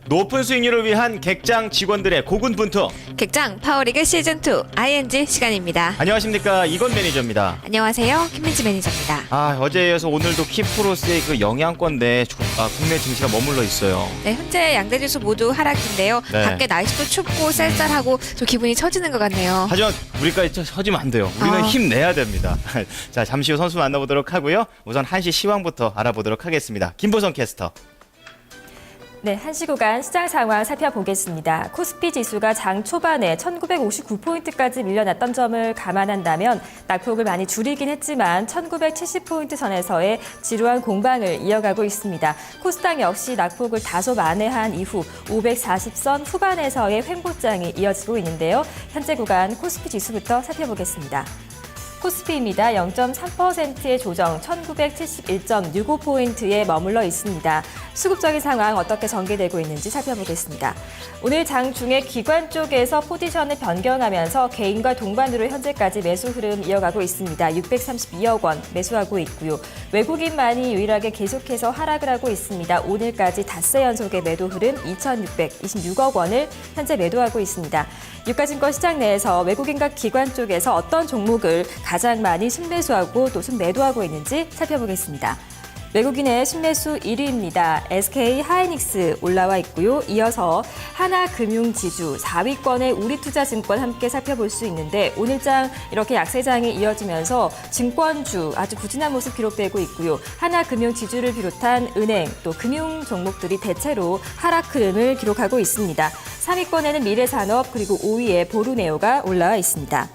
높은 수익률을 위한 객장 직원들의 고군분투. 객장 파워리그 시즌2 ING 시간입니다. 안녕하십니까, 이건 매니저입니다. 안녕하세요. 김민지 매니저입니다. 어제에 이어서 오늘도 키프로스의 그 영양권대 국내 증시가 머물러 있어요. 네, 현재 양대지수 모두 하락인데요. 네. 밖에 날씨도 춥고 쌀쌀하고 좀 기분이 처지는 것 같네요. 하지만 우리까지 처지면 안 돼요. 우리는 힘내야 됩니다. 자, 잠시 후 선수 만나보도록 하고요. 우선 1시 시황부터 알아보도록 하겠습니다. 김보성 캐스터. 네, 1시 구간 시장 상황 살펴보겠습니다. 코스피 지수가 장 초반에 1959포인트까지 밀려났던 점을 감안한다면 낙폭을 많이 줄이긴 했지만 1970포인트 선에서의 지루한 공방을 이어가고 있습니다. 코스닥 역시 낙폭을 다소 만회한 이후 540선 후반에서의 횡보장이 이어지고 있는데요. 현재 구간 코스피 지수부터 살펴보겠습니다. 코스피입니다. 0.3%의 조정 1971.65포인트에 머물러 있습니다. 수급적인 상황 어떻게 전개되고 있는지 살펴보겠습니다. 오늘 장중에 기관 쪽에서 포지션을 변경하면서 개인과 동반으로 현재까지 매수 흐름 이어가고 있습니다. 632억 원 매수하고 있고요. 외국인만이 유일하게 계속해서 하락을 하고 있습니다. 오늘까지 닷새 연속의 매도 흐름 2,626억 원을 현재 매도하고 있습니다. 유가증권 시장 내에서 외국인과 기관 쪽에서 어떤 종목을 가장 많이 순매수하고 또 순매도하고 있는지 살펴보겠습니다. 외국인의 순매수 1위입니다. SK 하이닉스 올라와 있고요. 이어서 하나금융지주 4위권의 우리투자증권 함께 살펴볼 수 있는데 오늘장 이렇게 약세장이 이어지면서 증권주 아주 부진한 모습 기록되고 있고요. 하나금융지주를 비롯한 은행 또 금융 종목들이 대체로 하락 흐름을 기록하고 있습니다. 3위권에는 미래산업 그리고 5위에 보루네오가 올라와 있습니다.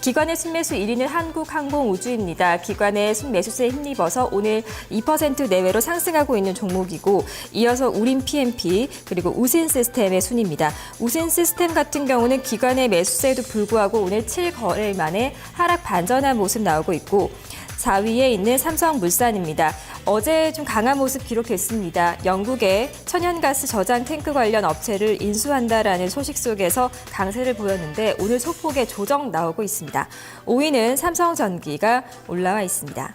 기관의 순매수 1위는 한국항공우주입니다. 기관의 순매수세에 힘입어서 오늘 2% 내외로 상승하고 있는 종목이고 이어서 우린 PMP 그리고 우신시스템의 순입니다. 우신시스템 같은 경우는 기관의 매수세에도 불구하고 오늘 7거래일 만에 하락 반전한 모습 나오고 있고 4위에 있는 삼성물산입니다. 어제 좀 강한 모습 기록됐습니다. 영국의 천연가스 저장 탱크 관련 업체를 인수한다라는 소식 속에서 강세를 보였는데 오늘 소폭의 조정 나오고 있습니다. 5위는 삼성전기가 올라와 있습니다.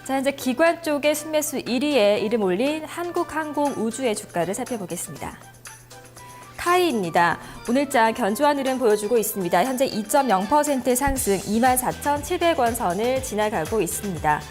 자, 현재 기관 쪽의 순매수 1위에 이름 올린 한국항공우주의 주가를 살펴보겠습니다. 카이입니다. 오늘장 견조한 흐름 보여주고 있습니다. 현재 2.0% 상승 24,700원 선을 지나가고 있습니다.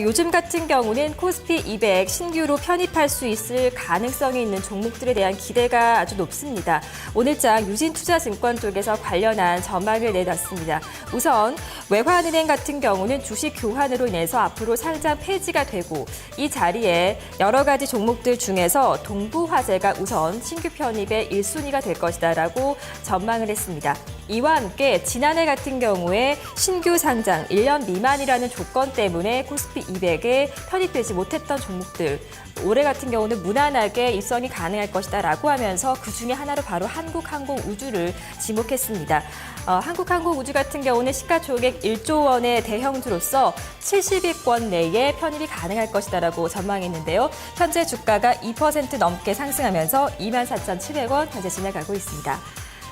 요즘 같은 경우는 코스피 200 신규로 편입할 수 있을 가능성이 있는 종목들에 대한 기대가 아주 높습니다. 오늘장 유진투자증권 쪽에서 관련한 전망을 내놨습니다. 우선 외환은행 같은 경우는 주식 교환으로 인해서 앞으로 상장 폐지가 되고 이 자리에 여러 가지 종목들 중에서 동부화재가 우선 신규 편입의 1순위가 될 것이다라고 전망을 했습니다. 이와 함께 지난해 같은 경우에 신규 상장 1년 미만이라는 조건 때문에 코스피 200에 편입되지 못했던 종목들 올해 같은 경우는 무난하게 입성이 가능할 것이다라고 하면서 그중에 하나로 바로 한국항공우주를 지목했습니다. 한국항공우주 같은 경우는 시가총액 1조 원의 대형주로서 70위권 내에 편입이 가능할 것이다라고 전망했는데요. 현재 주가가 2% 넘게 상승하면서 24,700원 현재 지나가고 있습니다.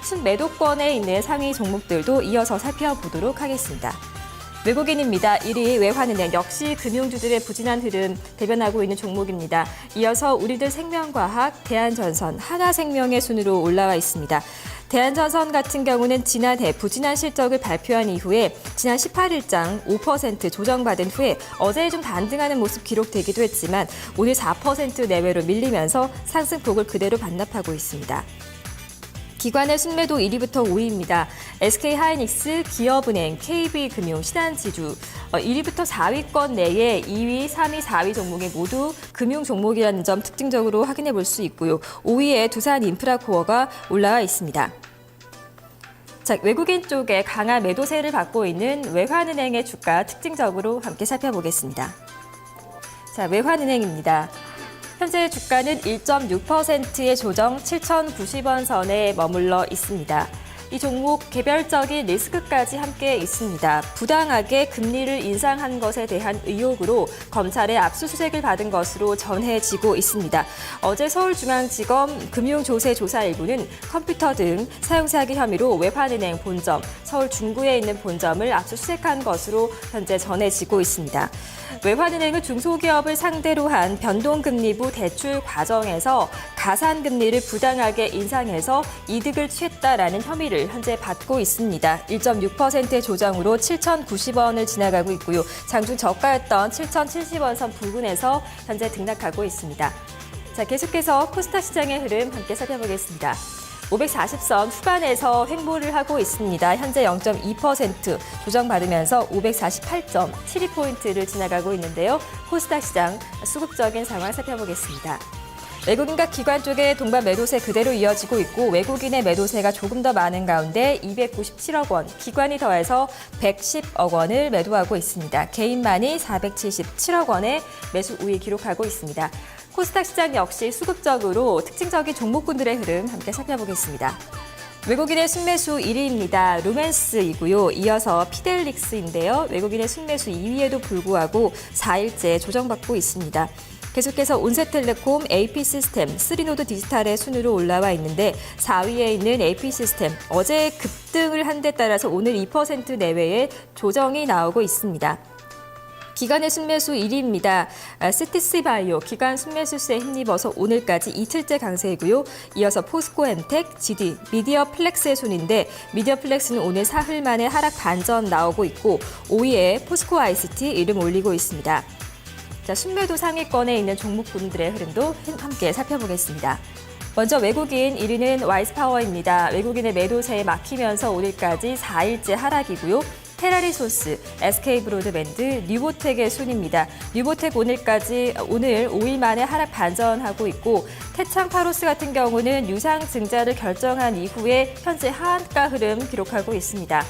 순매도권에 있는 상위 종목들도 이어서 살펴보도록 하겠습니다. 외국인입니다. 1위 외환은행 역시 금융주들의 부진한 흐름 대변하고 있는 종목입니다. 이어서 우리들 생명과학, 대한전선, 하나생명의 순으로 올라와 있습니다. 대한전선 같은 경우는 지난해 부진한 실적을 발표한 이후에 지난 18일장 5% 조정받은 후에 어제 좀 반등하는 모습 기록되기도 했지만 오늘 4% 내외로 밀리면서 상승폭을 그대로 반납하고 있습니다. 기관의 순매도 1위부터 5위입니다. SK하이닉스, 기업은행, KB금융, 신한지주 1위부터 4위권 내에 2위, 3위, 4위 종목이 모두 금융 종목이라는 점 특징적으로 확인해 볼 수 있고요. 5위에 두산인프라코어가 올라와 있습니다. 자, 외국인 쪽에 강한 매도세를 받고 있는 외환은행의 주가 특징적으로 함께 살펴보겠습니다. 자, 외환은행입니다. 현재 주가는 1.6%의 조정 7,090원 선에 머물러 있습니다. 이 종목 개별적인 리스크까지 함께 있습니다. 부당하게 금리를 인상한 것에 대한 의혹으로 검찰의 압수수색을 받은 것으로 전해지고 있습니다. 어제 서울중앙지검 금융조세조사 1부는 컴퓨터 등 사용사기 혐의로 외환은행 본점, 서울 중구에 있는 본점을 압수수색한 것으로 현재 전해지고 있습니다. 외환은행은 중소기업을 상대로 한 변동금리부 대출 과정에서 가산금리를 부당하게 인상해서 이득을 취했다라는 혐의를 현재 받고 있습니다. 1.6%의 조정으로 7,090원을 지나가고 있고요. 장중 저가였던 7,070원 선 부근에서 현재 등락하고 있습니다. 자, 계속해서 코스닥 시장의 흐름 함께 살펴보겠습니다. 540선 후반에서 횡보를 하고 있습니다. 현재 0.2% 조정받으면서 548.72포인트를 지나가고 있는데요. 코스닥 시장 수급적인 상황 살펴보겠습니다. 외국인과 기관 쪽의 동반 매도세 그대로 이어지고 있고 외국인의 매도세가 조금 더 많은 가운데 297억 원, 기관이 더해서 110억 원을 매도하고 있습니다. 개인만이 477억 원의 매수 우위 기록하고 있습니다. 코스닥 시장 역시 수급적으로 특징적인 종목군들의 흐름 함께 살펴보겠습니다. 외국인의 순매수 1위입니다. 루멘스이고요. 이어서 피델릭스인데요. 외국인의 순매수 2위에도 불구하고 4일째 조정받고 있습니다. 계속해서 온셋텔레콤, AP시스템, 쓰리노드 디지털의 순으로 올라와 있는데 4위에 있는 AP시스템, 어제 급등을 한 데 따라서 오늘 2% 내외의 조정이 나오고 있습니다. 기관의 순매수 1위입니다. 시티스바이오 기관 순매수세에 힘입어서 오늘까지 이틀째 강세이고요. 이어서 포스코엔텍, GD, 미디어플렉스의 순인데 미디어플렉스는 오늘 사흘 만에 하락 반전 나오고 있고 5위에 포스코 ICT 이름 올리고 있습니다. 자, 순매도 상위권에 있는 종목군들의 흐름도 함께 살펴보겠습니다. 먼저 외국인 1위는 와이스파워입니다. 외국인의 매도세에 막히면서 오늘까지 4일째 하락이고요. 테라리소스, SK브로드밴드, 뉴보텍의 순입니다. 뉴보텍 오늘 5일 만에 하락 반전하고 있고 태창파로스 같은 경우는 유상증자를 결정한 이후에 현재 하한가 흐름 기록하고 있습니다.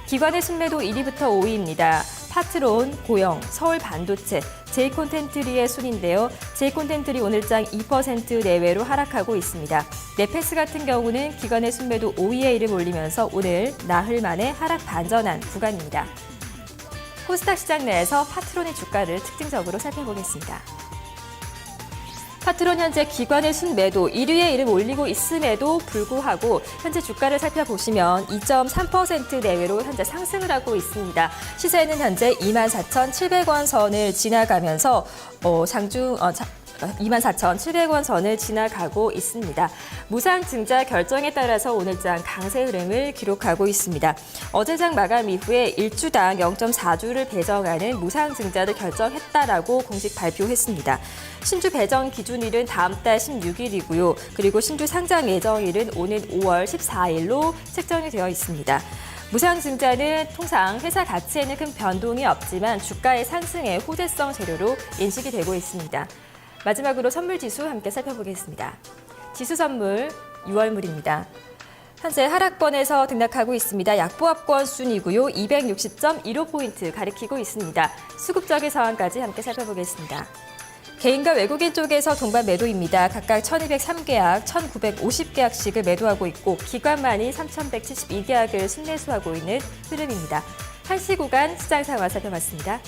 기관의 순매도 1위부터 5위입니다. 파트론, 고영, 서울반도체, 제이콘텐트리의 순인데요. 제이콘텐트리 오늘장 2% 내외로 하락하고 있습니다. 네페스 같은 경우는 기관의 순매도 5위에 이름 올리면서 오늘 나흘 만에 하락 반전한 구간입니다. 코스닥 시장 내에서 파트론의 주가를 특징적으로 살펴보겠습니다. 파트론 현재 기관의 순매도 1위에 이름 올리고 있음에도 불구하고 현재 주가를 살펴보시면 2.3% 내외로 현재 상승을 하고 있습니다. 시세는 현재 24,700원 선을 지나가면서 장중 24,700원 선을 지나가고 있습니다. 무상증자 결정에 따라서 오늘장 강세 흐름을 기록하고 있습니다. 어제장 마감 이후에 일주당 0.4주를 배정하는 무상증자를 결정했다라고 공식 발표했습니다. 신주 배정 기준일은 다음 달 16일이고요. 그리고 신주 상장 예정일은 오는 5월 14일로 책정이 되어 있습니다. 무상증자는 통상 회사 가치에는 큰 변동이 없지만 주가의 상승에 호재성 재료로 인식이 되고 있습니다. 마지막으로 선물지수 함께 살펴보겠습니다. 지수 선물 6월물입니다. 현재 하락권에서 등락하고 있습니다. 약보합권 순이고요. 260.15포인트 가리키고 있습니다. 수급적인 상황까지 함께 살펴보겠습니다. 개인과 외국인 쪽에서 동반 매도입니다. 각각 1203계약, 1950계약씩을 매도하고 있고 기관만이 3172계약을 순매수하고 있는 흐름입니다. 한시 구간 시장 상황 살펴봤습니다.